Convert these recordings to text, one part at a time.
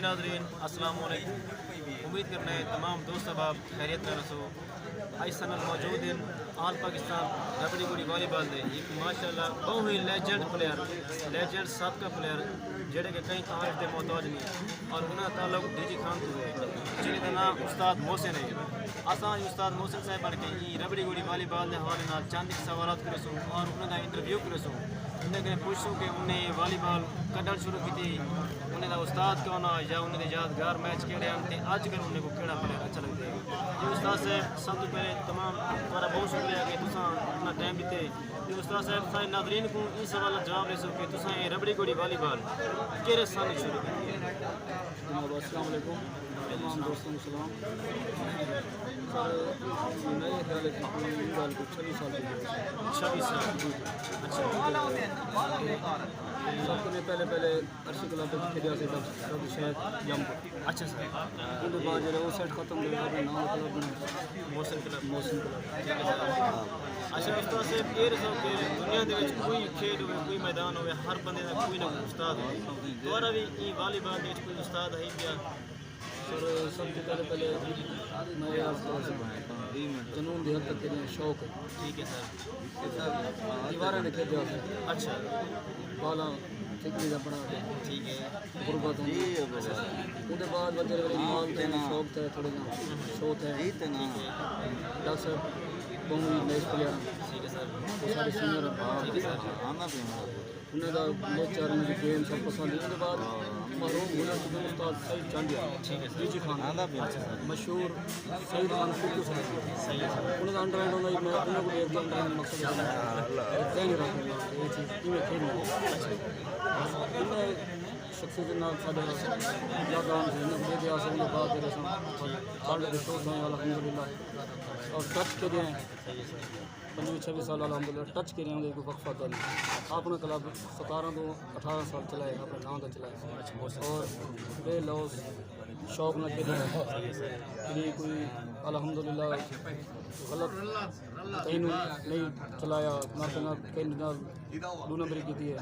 ناظرین السلام علیکم. امید کرنا ہے تمام دوست احباب خیریت میں رسو. آج سنل موجود ہیں آل پاکستان ربڑی گوڑی والی بال دے ایک ماشاء اللہ بہت ہی لیجنڈ پلیئر لیجنڈ سابقہ پلیئر جڑے کہ کئی تعریف کے محتاج نہیں اور انہوں تعلق ڈی جی خان تو ہے جن کا نام استاد محسن ہے. اساں استاد محسن صاحب بڑھ کے ربڑی گوڑی والی بال کے حوالے نال چند سوالات کرسوں اور انہوں کا انٹرویو کرسوں. انہیں کہ پوچھوں کہ انہیں والی بال کڈن شروع کی تھی, انہیں کا استاد کون ہے یا انہیں یادگار میچ کہڑے ہیں اج کل انہیں کو کہڑا پلیئر اچھا لگتا ہے. یہ استاد صاحب سب تو پہلے تمام تمہارا بہت شکریہ کہ تساں اپنا ٹائم دیتے. یہ استاد صاحب سارے ناظرین کو اس سوال کا جواب دے سو کہ تساں یہ ربڑی گوڑی والی بال کہڑے سال شروع کی ہے. السلام علیکم تمام دوستوں کو سلام. میرے خیال ہے کہ بال کو 26 سال کی 26 سال. اچھا سب نے پہلے عرصے کلب کھیلیا سے تب شاید جم. اچھا سر ان کے بعد جو سیٹ ختم ہو گیا نام کلب محسن کلب. محسن کلب. اچھا استاد صاحب یہ رسو کہ دنیا کے کوئی کھیل ہوئے کوئی میدان ہوئے ہر بندے کا کوئی نہ کوئی استاد ہوئے دوبارہ بھی یہ والی بال کے کوئی استاد ہے کیا. سر سب سے پہلے میں جنون دی حد تک کے شوق ہے. ٹھیک ہے سر. دیواریں نے کھیلیا سے اچھا بالا ٹھیک کا بنا ٹھیک ہے. غربت اس کے بعد بچے مال تھے شوق تھے تھوڑے شو تھے ڈاکٹر صاحب بہت میچ پلیئر ٹھیک ہے سر. وہ سارے سینئر انہیں کا نیچر ان کی گیم سب پسند ہے. اس کے بعد محروم ہونا چکے استاد سعید چانڈیا ڈی جی خان مشہور سعید خان فوٹو صحیح ہے. انہیں کا انڈر ہینڈ ہونا میں انہوں کو ایک دم ٹائم مقصد ذہن رکھنا یہ چیز میں کھیلنا انہیں شخصیت نال سارے یادگار دے دیا سے انہیں بات دے سارے دوست ہیں الحمدللہ اور ٹچ کے دیں 25-26 سال الحمدللہ ٹچ کے رہے ہیں کوئی وقفہ تو نہیں. اپنا کلب 17 تو 18 سال چلائے اپنے نام کا چلائے اور بے لوس شوق نہ کھیلے کوئی الحمدللہ غلط کہیں نہیں چلایا نہ کہیں دو نمبری کی ہے.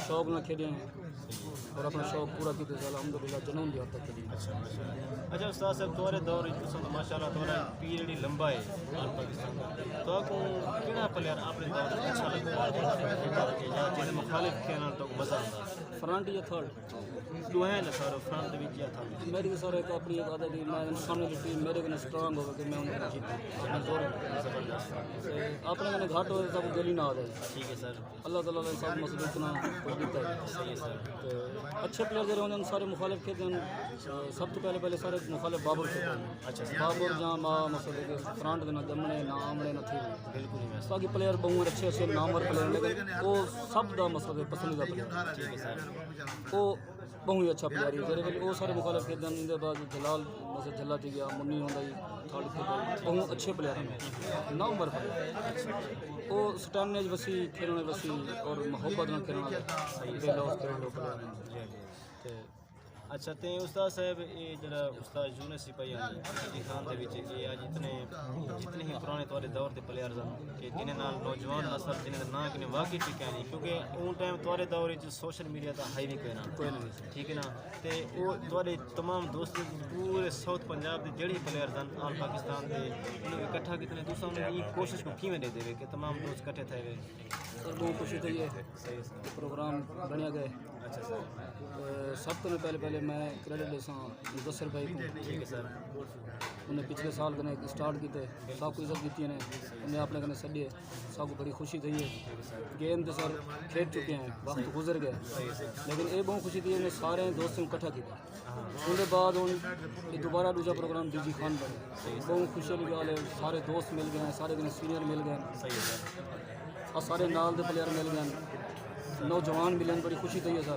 شوق نہ کھیلے اور اپنا شوق پورا کیتے الحمدللہ جنون بھی حد تک کھیلی. اچھا استاد صاحب تمہارے دور ماشاء اللہ تمہارا پیریڈ لمبا ہے پاکستان کا تو کو کہڑا پلیئر اپنے دور میں اچھا لگتا ہے یا جن مخالف کھیلنا تو مزہ آتا ہے. فرنٹ یا تھرڈ دو ہیں نا سر فرنٹ بھی کیا تھا میری تو سر ایک اپنی ایک عادت ہے میں سامنے کی ٹیم میرے کو اسٹرانگ ہوگا کہ میں انہیں کو جیتوں اپنا زور اپنے میں گھاٹ ہوئے سب دل ہی نہ آ جائے. ٹھیک ہے سر. اللہ تعالیٰ نے سب مسئلہ اتنا کوئی دیتا ہے. صحیح ہے سر. تو اچھے پلیئر جو ہیں سارے مخالف کھیلتے ہیں سب تو پہلے سارے مخالف بابر کھیلتے ہیں. اچھا بابر جہاں ماں مسئلے کے فرنٹ نہ جمنے نہ آمنے نہ تھی بالکل ہی ویسا باقی پلیئر بہت اچھے نامور پلیئر لیکن وہ سب کا مسئلہ پسندیدہ پلیئر. ٹھیک ہے سر. وہ بہت اچھا پلیئر ہے جیسے وہ سارے مخالف کھیلتے ہیں. ان کے بعد جلال مثلا جلا تھی گیا منی ہوتا جی تھرڈ کھیلتا بہت اچھے پلیئر ہیں نامور پلیئر. وہ اسٹیمنیج وسیع کھیلنے وسیع اور محبت نہ کھیلنا بے لوس کھیلنے پلیئر. اچھا تو استاد صاحب یہ جڑا استاد یونس سپاہی ڈی خان دے وچ یہ اج جتنے ہی پرانے تھوڑے دور کے پلیئر ہیں کہ جنہیں نال نوجوان نسل جنہیں نہ کہ واقعی ٹکیا نہیں کیونکہ اون ٹائم تھوڑے دور سوشل میڈیا کا ہائی بھی کوئی نہ ٹھیک ہے نا. تو وہ تھوڑے تمام دوست پورے ساؤتھ پنجاب کے جڑے پلیئر ہیں آل پاکستان کے انہیں اکٹھا کتنے دوستوں نے یہ کوشش کو کیویں دے دے کہ تمام دوست اکٹھے تھے ہوئے. سر بہت خوشی تھی ہے پروگرام بنیا گئے. اچھا سر. سب تو پہلے میں کریڈٹ لیسا مدثر بھائی کو. ٹھیک ہے سر. انہیں پچھلے سال کنے اسٹارٹ کیتے سب کو عزت دیتی ہیں انہیں اپنے کنے سڈے سب کو بڑی خوشی تھی ہے. گیم تو سر کھیل چکے ہیں وقت گزر گئے لیکن یہ بہت خوشی تھی انہیں سارے دوستوں کو اکٹھا کیا. ان کے بعد ہوں دوبارہ دوسرا پروگرام ڈی جی خان بنے بہت خوشی والی گل ہے. سارے دوست مل گئے ہیں سارے کنے سینئر مل گئے اور سارے نال دے پلیئر مل گئے نوجوان ملن بڑی خوشی تھی ہے سر.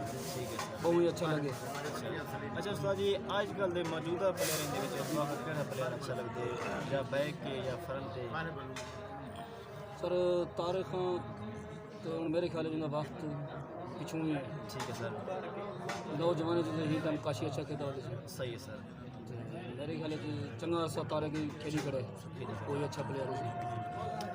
بہت ہی اچھا لگے. اچھا استاد جی اج کل کے موجودہ پلیئر کہڑا پلیئر اچھا لگتا ہے یا بیک کے یا فرنٹ کے. سر طارق تو میرے خیال ہے وقت پچھوں ہی ہے. ٹھیک ہے سر. نوجوان جیسے ہی ٹائم کاشی اچھا کھیلتا ہوتے صحیح ہے سر. میرے خیال ہے کہ چنگا سا طارق کی کھیلی کرے کوئی اچھا پلیئر ہو.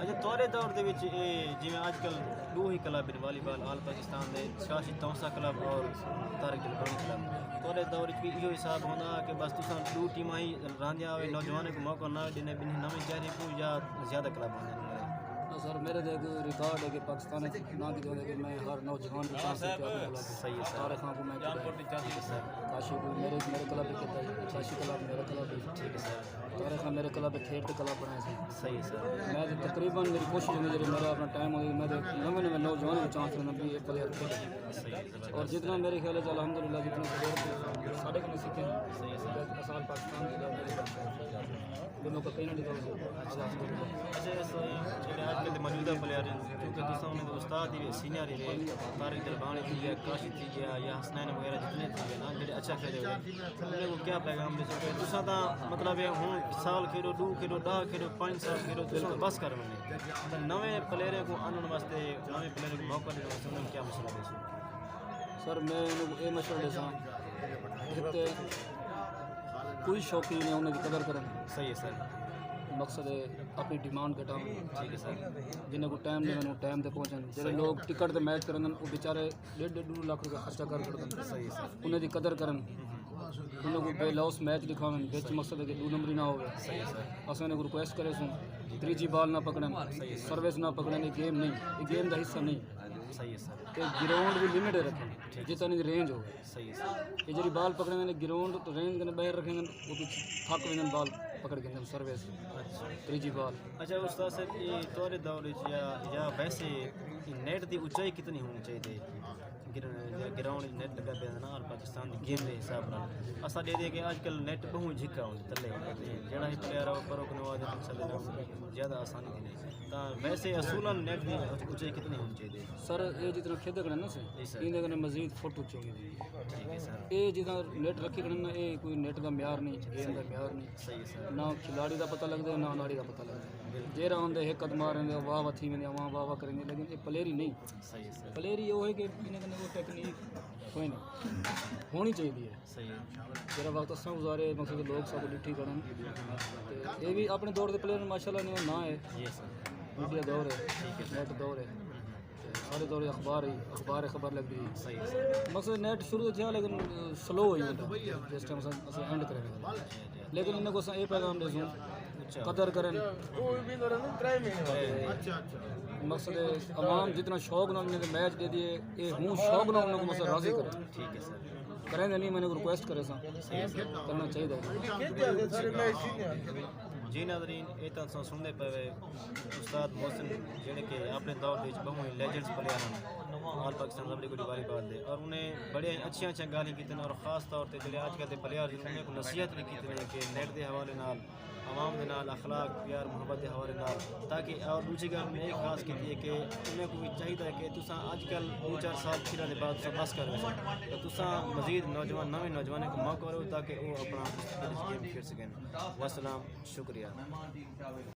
اچھا تھوڑے دور دے وچ جویں اج کل دو ہی کلب والی بال آل پاکستان دے شاشی تونسا کلب اور طارق جلبانی کلب تھوڑے دور وچ بھی یہ حساب ہوندا کہ بس تساں دو ٹیماں ہی راندیاں ہوئے نوجوانوں کو موقع نہ دینے بن نویں چہرے کو یا زیادہ کلب ہوندے ہیں سر میرے دیکھ ریکارڈ ہے کہ پاکستان نہ کی دے کہ میں ہر نوجوان کو چانس دیتا ہوں صحیح ہے سارے خان کو میں کاشی کو میرے کلب بھی کہتا ہے کاشی کلب میرا کلب بھی ٹھیک ہے سر سارے خان میرے کلب کھیل کے کلب بنائے سے صحیح ہے سر میں تقریباً میری کوشش ہے جی میرا اپنا ٹائم ہوگی میں نویں نوجوان کو چانس دینا بھی ایک پلیئر کھیلے اور جتنا میرے خیال ہے الحمد للہ جتنے پلیئر سارے کو سیکھے صحیح ہے سال پاکستان دونوں کو کہیں نہ اچھا آج کل موجودہ پلیئر کیونکہ دوسرا انہیں استاد ہی سینئر ہی رہے طارق جلبانی تھی گیا کاشی تھی گیا یا حسنین وغیرہ جتنے تھے گئے نا جڑے اچھا کھیلے ہوئے انہیں کو کیا پیغام دے سکتے دوسرا تا مطلب ہے ہوں سال کھیلو 2 کھیلو 10 کھیلو 5 سال کھیلو دوسرا بس کر انہیں نویں پلیئروں کو آننے واسطے نویں پلیئروں کو موقع دینے واسطے انہیں کیا مشورہ دے سکتے سر میں یہ مشورہ دے سکتا کوئی شوقی نہیں انہیں کی قدر کریں صحیح ہے سر مقصد ہے اپنی ڈیمانڈ گھٹاؤں ٹھیک ہے سر جنہیں کو ٹائم دیں وہ ٹائم تے پہنچیں جڑے لوگ ٹکٹ تے میچ کریں وہ بیچارے 1.5 لاکھ روپے خرچہ کر دیں صحیح ہے سر انہیں دی قدر کریں انہیں کو بے لاس میچ دکھاویں بچ مقصد ہے کہ 2 نمبری نہ ہوئے صحیح ہے سر اساں نے ریکویسٹ کرے سوں تیجی بال نہ پکڑیں سروس نہ پکڑیں یہ گیم نہیں یہ گیم دا حصہ نہیں صحیح ہے سر کہ گراؤنڈ بھی لمٹ رکھیں جتنی رینج ہو صحیح ہے سر کہ جی بال پکڑیں گے گراؤنڈ تو رینج کے باہر رکھیں گے وہ تھک ویں بال پکڑ کے سروس اچھا تیجی بال اچھا استاد صاحب یہ طور دور یا ویسے نیٹ دی اونچائی کتنی ہونی چاہیے گراؤنڈ نیٹ لگا پہ نا اور پاکستان کی گیم کے حساب سے اصل یہ کہ اج کل نیٹ بہت جھکا ہوں تلے جہاں ہی پلیئر آ پرو نواز چلے زیادہ آسانی کی نہیں تو ویسے اصولاً نیٹ کی اونچائی کتنی ہونی چاہیے سر یہ جتنا کھیل کریں نا سر یہ مزید فٹ اونچی ہوگی ٹھیک ہے سر یہ جتنا نیٹ رکھی کریں نا یہ کوئی نیٹ کا معیار نہیں گیم کا معیار نہیں صحیح ہے سر نہ کھلاڑی کا پتہ لگتا ہے نہ اناڑی کا پتہ لگتا ہے جہاں آدھے ایک قدم ماریں گے واہ واہ تھی میں واہ واہ کریں گے لیکن یہ پلیئر ہی نہیں صحیح ہے سر پلیئر یہ ہے کہ انہیں وہ ٹیکنیک کوئی نہیں ہونی چاہیے صحیح ہے جرا وقت اصل گزارے مقصد لوگ سب ڈٹھی کرن یہ بھی اپنے دور کے پلیئر ماشاء اللہ نہیں نہ ہے جی سر میڈیا دور ہے نیٹ دور ہے سارے دور اخبار خبر لگ رہی صحیح ہے سر مقصد نیٹ شروع تھا لیکن سلو ہوئی جس ٹائم اصل اینڈ کریں لیکن انہیں کو یہ پیغام دے سوں قدر کریں مقصد عوام جتنا شوق نہ انہیں میچ دے دیے یہ ہوں شوق نہ انہیں کو مقصد راضی کریں ٹھیک ہے سر کریں نہیں میں نے ریکویسٹ کرے سا کرنا چاہیے جی ناظرین یہ تو سنتے پے استاد محسن جڑے کہ اپنے دور کے بہت ہی لیجنڈس پلیئر ہیں آل پاکستان ربڑی گڈی والی بال دے اور انہیں بڑے اچھا گالی کی اور خاص طور پہ جڑے اج کل کے پلیئر انہیں کو نصیحت بھی کی کہ نیٹ کے حوالے نال عوام کے نال اخلاق پیار محبت کے حوالے نال تاکہ اور دوسری گل میں یہ خاص کی ہے کہ انہیں کو بھی چاہیے کہ تساں اج کل 2-4 سال کھیلنے کے بعد بس کر تو تساں مزید نوجوان نویں نوجوانوں کو موقع دو تاکہ وہ اپنا گیم کھیل سکیں والسلام شکریہ